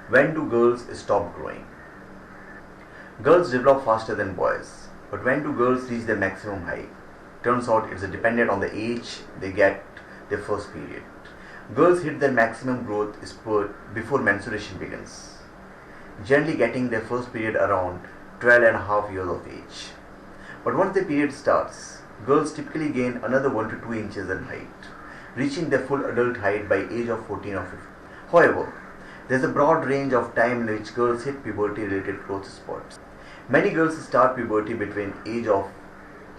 When do girls stop growing? Girls develop faster than boys, but when do girls reach their maximum height? Turns out it's dependent on the age they get their first period. Girls hit their maximum growth spurt before menstruation begins, generally getting their first period around 12 and a half years of age. But once the period starts, girls typically gain another 1 to 2 inches in height, reaching their full adult height by age of 14 or 15. However, there is a broad range of time in which girls hit puberty related growth spurts. Many girls start puberty between age of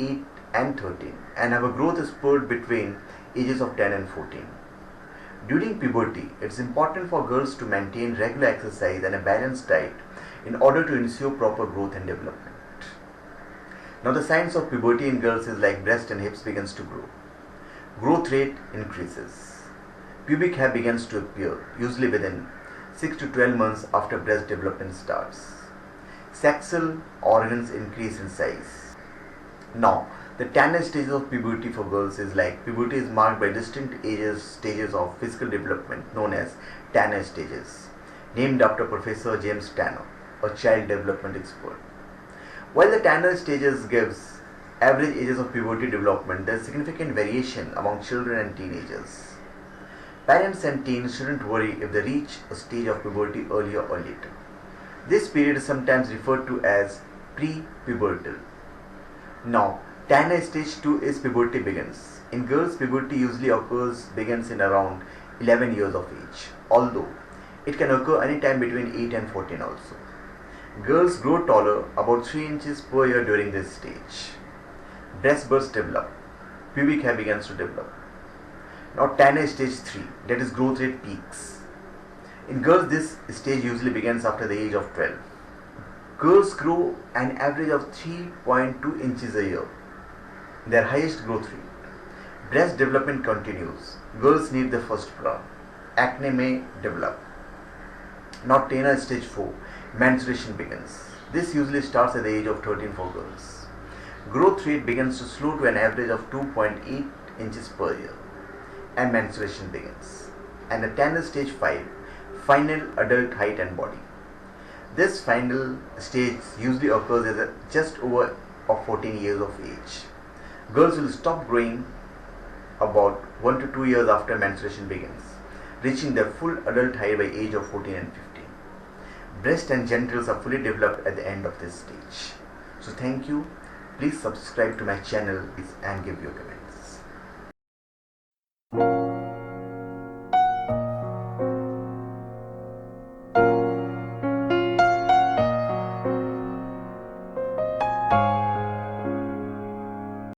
8 and 13 and have a growth spurt between ages of 10 and 14. During puberty, it's important for girls to maintain regular exercise and a balanced diet in order to ensure proper growth and development. Now the signs of puberty in girls is like breast and hips begins to grow. Growth rate increases. Pubic hair begins to appear, usually within 6 to 12 months after breast development starts. Sexual organs increase in size. Now, the teenage stages of puberty for girls is like puberty is marked by distinct stages of physical development known as teenage stages, named after Professor James Tanner, a child development expert. While the teenage stages gives average ages of puberty development, there is significant variation among children and teenagers. Parents and teens shouldn't worry if they reach a stage of puberty earlier or later. This period is sometimes referred to as pre-pubertal. Now, teenage stage 2 is puberty begins. In girls, puberty usually begins in around 11 years of age, although it can occur anytime between 8 and 14 also. Girls grow taller about 3 inches per year during this stage. Breast buds develop. Pubic hair begins to develop. Now teenage stage 3, that is growth rate peaks. In girls, this stage usually begins after the age of 12. Girls grow an average of 3.2 inches a year, their highest growth rate. Breast development continues. Girls need the first bra. Acne may develop. Now teenage stage 4, menstruation begins. This usually starts at the age of 13 for girls. Growth rate begins to slow to an average of 2.8 inches per year, and menstruation begins. And the teenage stage 5, final adult height and body. This final stage usually occurs at just over 14 years of age. Girls will stop growing about 1 to 2 years after menstruation begins, reaching their full adult height by age of 14 and 15. Breast and genitals are fully developed at the end of this stage. So thank you. Please subscribe to my channel and give your comments.